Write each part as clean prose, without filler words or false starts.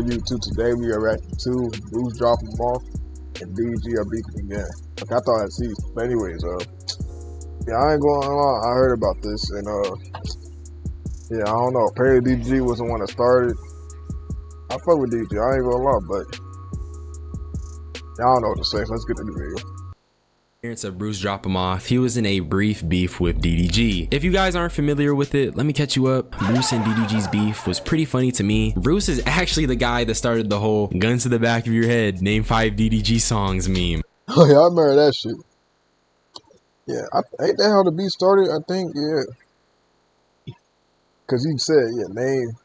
good, YouTube? Today we are reacting to BruceDropEmOff and DDG are beefing again. Like, I thought I'd see, but anyways, yeah, I ain't going on. I heard about this, and yeah, I don't know. Apparently DDG was the one that started. I fuck with DDG. I ain't gonna lie, but I don't know what to say. So let's get to the video. Of BruceDropEmOff, he was in a brief beef with DDG. If you guys aren't familiar with it, let me catch you up. Bruce and DDG's beef was pretty funny to me. Bruce is actually the guy that started the whole gun to the back of your head, name 5 DDG songs meme. Oh yeah, I remember that shit. Yeah, ain't that how the beef started? I think, yeah. Cause he said, yeah, name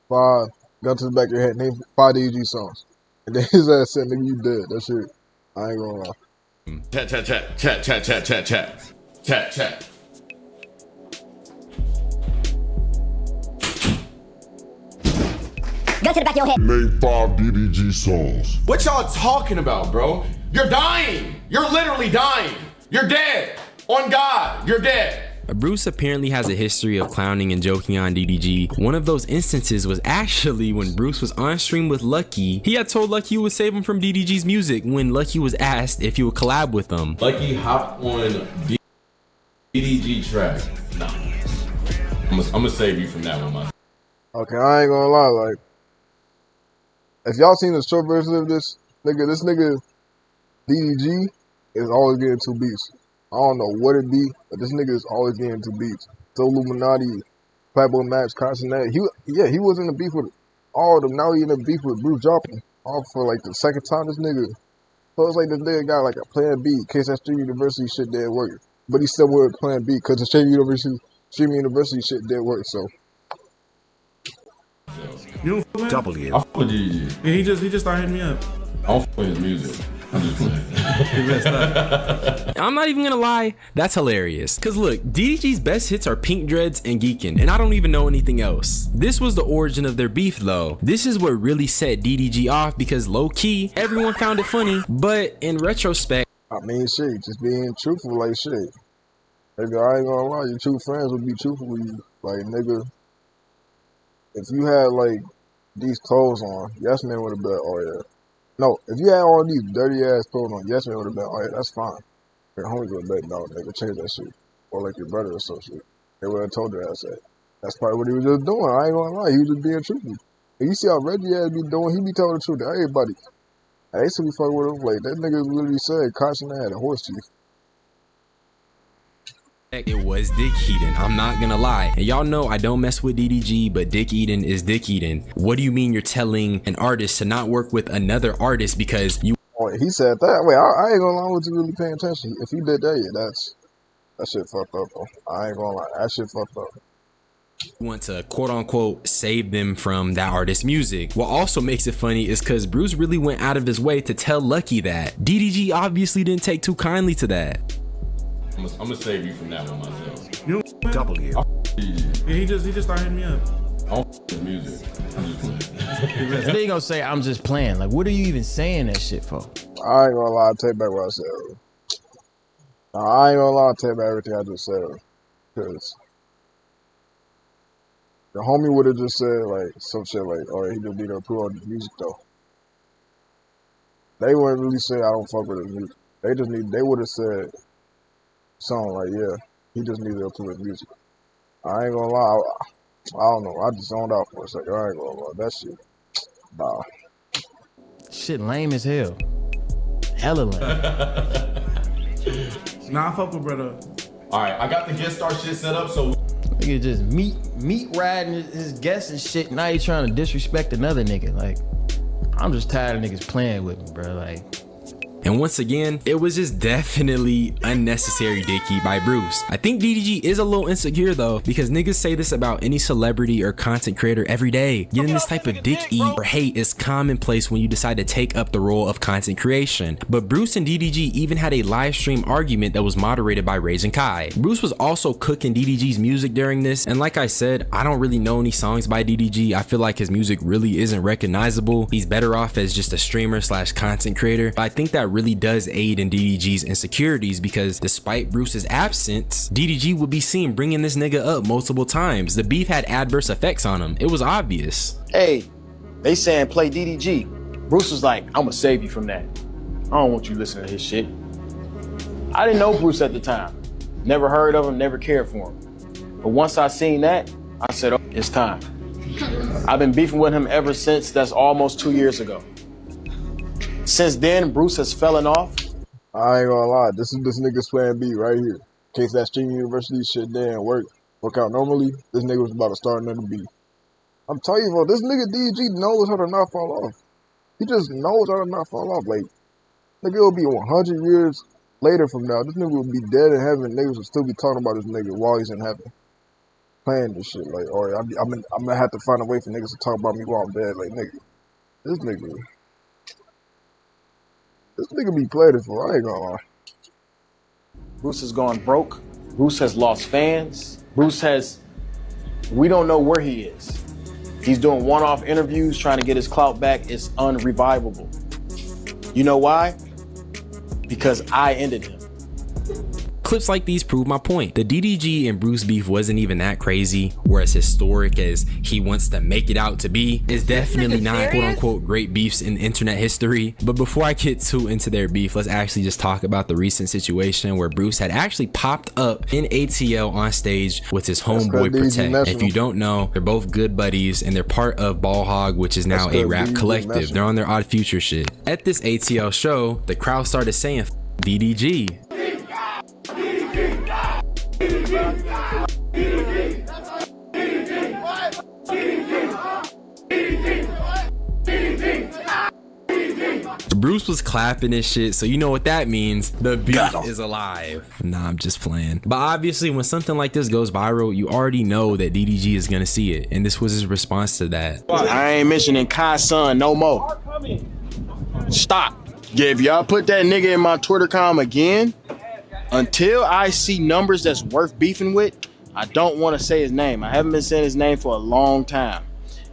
5, gun to the back of your head, name 5 DDG songs. And then his ass said, nigga, you dead. That shit, I ain't gonna lie. Chat. Gun to the back of your head. Name 5 DDG songs. What y'all talking about, bro? You're dying. You're literally dying. You're dead. On God, you're dead. Bruce apparently has a history of clowning and joking on DDG. One of those instances was actually when Bruce was on stream with Lucky. He had told Lucky he would save him from DDG's music when Lucky was asked if he would collab with them. Lucky hopped on DDG track. Nah. I'm gonna save you from that one, man. Okay, I ain't gonna lie, like, if y'all seen the short version of this nigga DDG is always getting 2 beats. I don't know what it be, but this nigga is always getting 2 beats. So Illuminati, Playboy Max, Constant. He was in the beef with all of them. Now he in the beef with BruceDropEmOff off for like the second time. This nigga, so it's like this nigga got like a plan B in case that Stream University shit didn't work. But he still with plan B because the Stream University shit didn't work. So. You don't fuck W. I fuck with DDG. Yeah, he just started hitting me up. I don't fuck with his music. I'm just playing. I'm not even gonna lie, that's hilarious. Cause look, DDG's best hits are Pink Dreads and Geekin', and I don't even know anything else. This was the origin of their beef though. This is what really set DDG off because low key, everyone found it funny, but in retrospect, I mean shit, just being truthful like shit. Nigga, I ain't gonna lie, your true friends would be truthful with you. Like nigga, if you had like these clothes on, Yes Man would have been, oh yeah. No, if you had all these dirty ass clothes on, Yes Man would have been, oh yeah, that's fine. Your homies would have been, no, nigga, change that shit. Or like your brother or some shit. They would have told your ass that. That's probably what he was just doing. I ain't gonna lie, he was just being truthful. And you see how Reggie ass be doing, he be telling the truth to everybody. I used to be fucking with him, like, that nigga literally said Carson had a horse teeth. it was dick eating. I'm not gonna lie. And y'all know I don't mess with DDG, but dick eating is dick eating. What do you mean you're telling an artist to not work with another artist because you... Oh, he said that? Wait, I ain't gonna lie, I wasn't really paying attention. If he did that, yeah, that shit fucked up, though. I ain't gonna lie, that shit fucked up. Want to quote unquote save them from that artist's music. What also makes it funny is because Bruce really went out of his way to tell Lucky that. DDG obviously didn't take too kindly to that. I'm gonna save you from that one myself. You W. Yeah, he just started hitting me up. I don't fuck with music. I'm just playing. Then you gonna say I'm just playing. Like, what are you even saying that shit for? I ain't gonna lie, I'll take back what I said. I ain't gonna lie, I'll take back everything I just said. Cause the homie would have just said like some shit like, oh, he just need to approve on the music though. They wouldn't really say I don't fuck with his music. They would have said something like, yeah, he just needs to approve his music. I ain't gonna lie, I don't know, I just zoned out for a second. I ain't gonna lie, that shit, nah. Shit lame as hell. Hella lame. Nah, I fuck with brother. Alright, I got the guest star shit set up, so Nigga just meat riding his guests and shit. Now he trying to disrespect another nigga. Like, I'm just tired of niggas playing with me, bro. Like. And once again, it was just definitely unnecessary dick eat by Bruce. I think DDG is a little insecure though, because niggas say this about any celebrity or content creator every day. Getting this type of dick eat or hate is commonplace when you decide to take up the role of content creation. But Bruce and DDG even had a live stream argument that was moderated by Rage and Kai. Bruce was also cooking DDG's music during this, and like I said, I don't really know any songs by DDG. I feel like his music really isn't recognizable. He's better off as just a streamer slash content creator. But I think that really does aid in DDG's insecurities, because despite Bruce's absence, DDG would be seen bringing this nigga up multiple times. The beef had adverse effects on him. It was obvious. Hey, They saying play DDG. Bruce was like, I'm gonna save you from that. I don't want you listening to his shit. I didn't know Bruce at the time. Never heard of him, never cared for him. But once I seen that, I said, oh, it's time. I've been beefing with him ever since. That's almost 2 years ago. Since then, Bruce has fallen off. I ain't gonna lie, this is this nigga's plan B right here. In case that stream university shit didn't work out normally, this nigga was about to start another beef. I'm telling you, bro, this nigga DDG knows how to not fall off. He just knows how to not fall off. Like, nigga, it'll be 100 years later from now. This nigga will be dead in heaven. Niggas will still be talking about this nigga while he's in heaven. Playing this shit. Like, all right, I'm gonna have to find a way for niggas to talk about me while I'm dead. Like, nigga, this nigga be plentiful. I ain't gonna lie. Bruce has gone broke. Bruce has lost fans. We don't know where he is. He's doing one-off interviews, trying to get his clout back. It's unrevivable. You know why? Because I ended him. Clips like these prove my point. The DDG and Bruce beef wasn't even that crazy, or as historic as he wants to make it out to be. It's definitely not quote unquote great beefs in internet history. But before I get too into their beef, let's actually just talk about the recent situation where Bruce had actually popped up in ATL on stage with his homeboy Protect. If you don't know, they're both good buddies and they're part of Ball Hog, which is now a rap collective. They're on their Odd Future shit. At this ATL show, the crowd started saying DDG. Bruce was clapping his shit, so you know what that means. The beef is alive. Nah, I'm just playing. But obviously, when something like this goes viral, you already know that DDG is gonna see it, and this was his response to that. I ain't mentioning Kai's son no more. Stop. Yeah, if y'all put that nigga in my Twitter com again, until I see numbers that's worth beefing with, I don't want to say his name. I haven't been saying his name for a long time,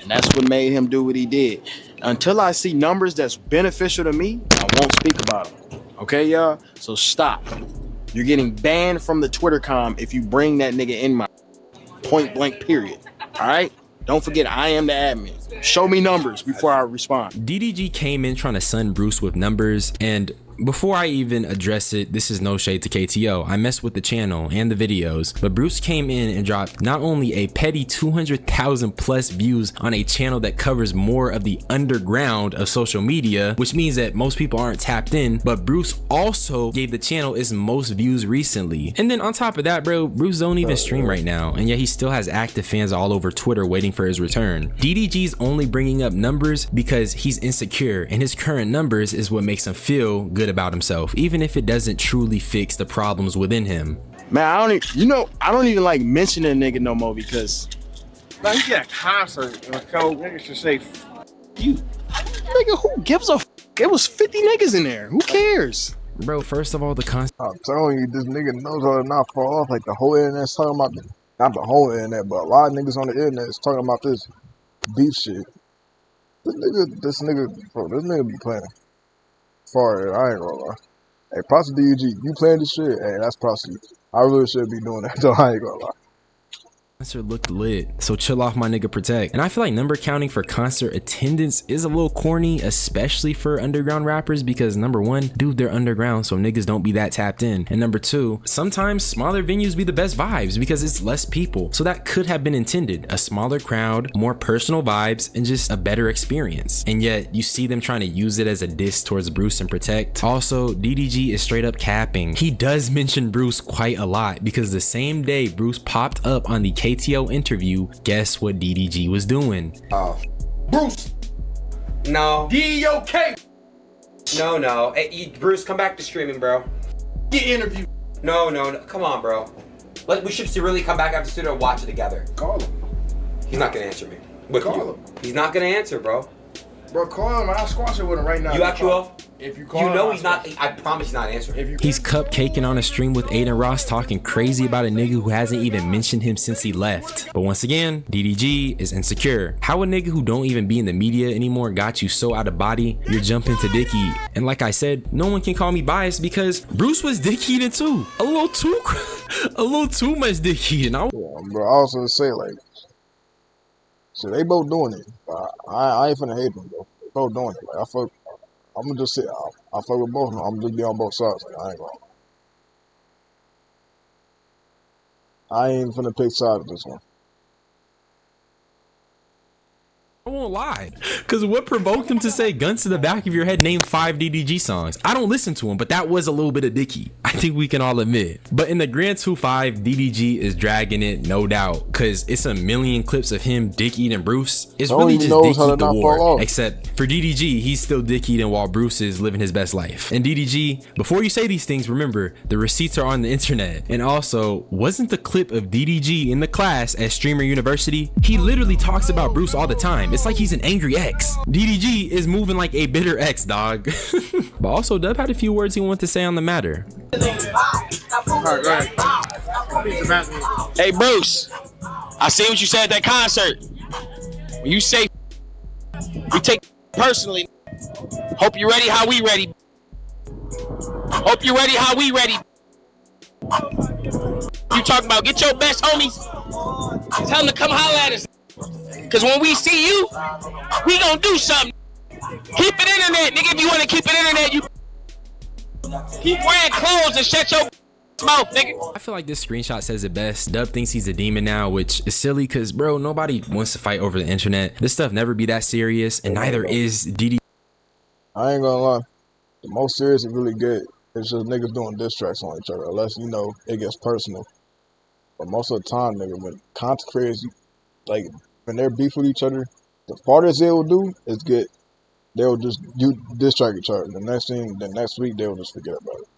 and that's what made him do what he did. Until I see numbers that's beneficial to me, I won't speak about them. Okay, y'all? So stop. You're getting banned from the Twitter com if you bring that nigga in my point blank period. All right? Don't forget, I am the admin. Show me numbers before I respond. DDG came in trying to sun Bruce with numbers, and before I even address it, this is no shade to KTO. I messed with the channel and the videos, but Bruce came in and dropped not only a petty 200,000 plus views on a channel that covers more of the underground of social media, which means that most people aren't tapped in, but Bruce also gave the channel its most views recently. And then on top of that, bro, Bruce don't even stream right now, and yet he still has active fans all over Twitter waiting for his return. DDG's only bringing up numbers because he's insecure, and his current numbers is what makes him feel good about himself, even if it doesn't truly fix the problems within him. Man, I don't even like mentioning a nigga no more because Like, you get a concert and a couple niggas should say, you. Nigga, who gives a f? It was 50 niggas in there. Who cares? Bro, first of all, the concept. I'm telling you, this nigga knows how to not fall off. Like, the whole internet's talking about, not the whole internet, but a lot of niggas on the internet is talking about this beef shit. This nigga be playing. I ain't gonna lie. Hey, props to DDG. You playing this shit? Hey, that's props to you. I really should be doing that, though. I ain't gonna lie. Concert looked lit, so chill off, my nigga Protect. And I feel like number counting for concert attendance is a little corny, especially for underground rappers, because number one, dude, they're underground, so niggas don't be that tapped in. And number two, sometimes smaller venues be the best vibes because it's less people. So that could have been intended, a smaller crowd, more personal vibes, and just a better experience. And yet you see them trying to use it as a diss towards Bruce and Protect. Also, DDG is straight up capping. He does mention Bruce quite a lot because the same day Bruce popped up on the KTO interview, guess what DDG was doing? Bruce! No. D-O-K! No. Hey, Bruce, come back to streaming, bro. Get interviewed. No. Come on, bro. We should really come back after studio and watch it together. Call him. He's not gonna answer me. Call him. He's not gonna answer, bro. Bro, call him. I'll squash it with him right now. You actually will? If you call You him, know I'll he's not. squash I promise he's not answering. He's cupcaking on a stream with Aiden Ross, talking crazy about a nigga who hasn't even mentioned him since he left. But once again, DDG is insecure. How a nigga who don't even be in the media anymore got you so out of body, you're jumping to dick eat. And like I said, no one can call me biased because Bruce was dick eating too. A little too much dick eating. Yeah, bro, I was gonna say, like, So they both doing it. I ain't finna hate them though. They both doing it. Like I'm gonna just sit. I fuck with both of them. I'm just be on both sides. Like, I ain't gonna. I ain't finna pick sides with this one. I won't lie, because what provoked him to say guns to the back of your head, name 5 DDG songs? I don't listen to him, but that was a little bit of Dicky. I think we can all admit. But in the Grand 2-5, DDG is dragging it, no doubt, because it's a million clips of him dick eating Bruce. It's really just Dick Eat the War, except for DDG, he's still Dick eating while Bruce is living his best life. And DDG, before you say these things, remember, the receipts are on the internet. And also, wasn't the clip of DDG in the class at Streamer University? He literally talks about Bruce all the time. It's like he's an angry ex. DDG is moving like a bitter ex, dog. But also, Dub had a few words he wanted to say on the matter. Hey, Bruce, I see what you said at that concert. When you say we take personally, hope you're ready how we ready. Hope you're ready how we ready. You talking about get your best homies, tell them to come holler at us. Cause when we see you, we gonna do something. Keep it internet, nigga. If you wanna keep it internet, you keep wearing clothes and shut your mouth, nigga. I feel like this screenshot says it best. Dub thinks he's a demon now, which is silly because, bro, nobody wants to fight over the internet. This stuff never be that serious, and neither is DD. I ain't gonna lie. The most serious it really get is just niggas doing diss tracks on each other, unless, you know, it gets personal. But most of the time, nigga, when content creators, like, when they're beef with each other, the farthest they will do is they'll just diss track each other. The next week, they'll just forget about it.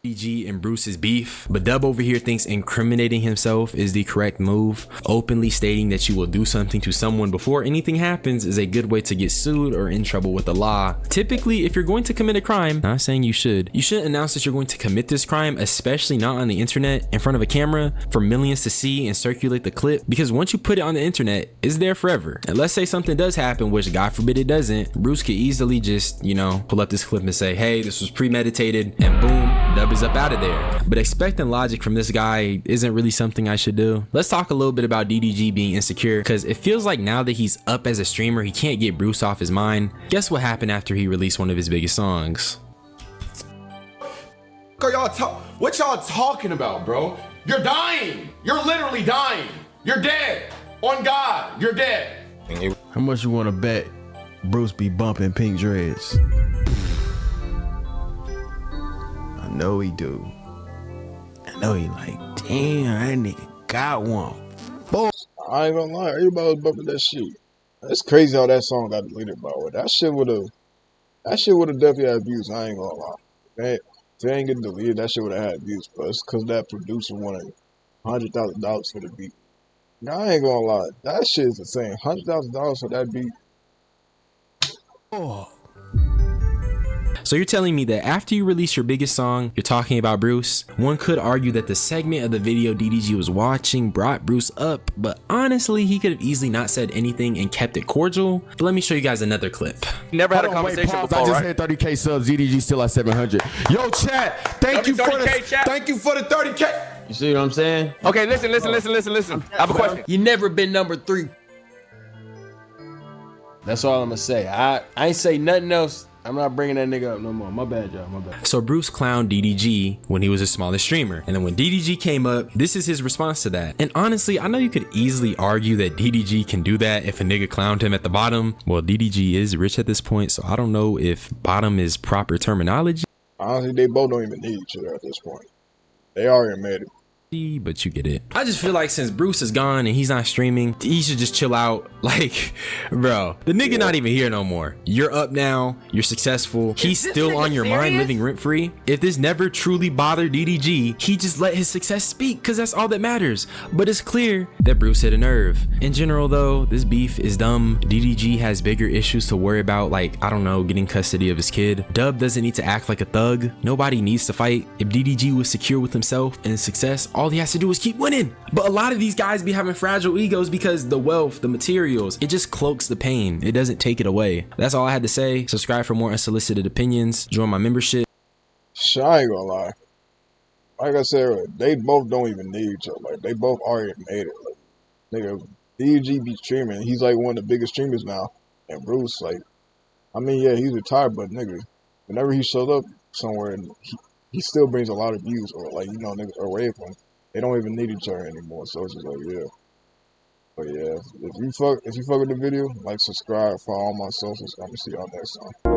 DDG and Bruce's beef, but Dub over here thinks incriminating himself is the correct move. Openly stating that you will do something to someone before anything happens is a good way to get sued or in trouble with the law. Typically, if you're going to commit a crime, not saying you shouldn't announce that you're going to commit this crime, especially not on the internet in front of a camera for millions to see and circulate the clip, because once you put it on the internet, it's there forever. And let's say something does happen, which God forbid it doesn't, Bruce could easily just, you know, pull up this clip and say, hey, this was premeditated, and boom, Dub is up out of there. But expecting logic from this guy isn't really something I should do. Let's talk a little bit about DDG being insecure, because it feels like now that he's up as a streamer, he can't get Bruce off his mind. Guess what happened after he released one of his biggest songs? What y'all talking about, bro? You're dying. You're literally dying. You're dead. On God, you're dead. How much you want to bet Bruce be bumping pink dreads? I know he do. I know he like, damn, that nigga got one. Boy. I ain't gonna lie, everybody was bumping that shit. It's crazy how that song got deleted, by the way. That shit would've definitely had views. I ain't gonna lie. Man, if it ain't getting deleted, that shit would've had views. But it's cause that producer wanted $100,000 for the beat. Now I ain't gonna lie, that shit is insane. $100,000 for that beat. Oh. So you're telling me that after you release your biggest song, you're talking about Bruce? One could argue that the segment of the video DDG was watching brought Bruce up, but honestly, he could have easily not said anything and kept it cordial. But let me show you guys another clip. Never had a conversation before, I just right? had 30K subs. DDG still at 700. Yo, chat. Thank you for the 30K. You see what I'm saying? Okay, listen. I have a question. You never been number 3. That's all I'm gonna say. I ain't say nothing else. I'm not bringing that nigga up no more. My bad, y'all. My bad. So Bruce clowned DDG when he was his smallest streamer. And then when DDG came up, this is his response to that. And honestly, I know you could easily argue that DDG can do that if a nigga clowned him at the bottom. Well, DDG is rich at this point, so I don't know if bottom is proper terminology. Honestly, they both don't even need each other at this point. They already made it. But you get it. I just feel like since Bruce is gone and he's not streaming, he should just chill out. Like, bro, the nigga not even here no more. You're up now, you're successful, he's still on your mind living rent free. If this never truly bothered DDG, he just let his success speak, because that's all that matters. But it's clear that Bruce hit a nerve. In general though, this beef is dumb. DDG has bigger issues to worry about, like, I don't know, getting custody of his kid. Dub doesn't need to act like a thug. Nobody needs to fight. If DDG was secure with himself and his success, all he has to do is keep winning. But a lot of these guys be having fragile egos because the wealth, the materials, it just cloaks the pain. It doesn't take it away. That's all I had to say. Subscribe for more unsolicited opinions. Join my membership. Shit, I ain't gonna lie. Like I said, they both don't even need each other. Like, they both already made it. Like, nigga, DDG be streaming. He's like one of the biggest streamers now. And Bruce, like, I mean, yeah, he's retired, but nigga, whenever he shows up somewhere, he still brings a lot of views, or like, you know, niggas are away from him. They don't even need each other anymore. So it's just like, yeah. But yeah, if you fuck with the video, like, subscribe, follow all my socials. I'm gonna see y'all next time.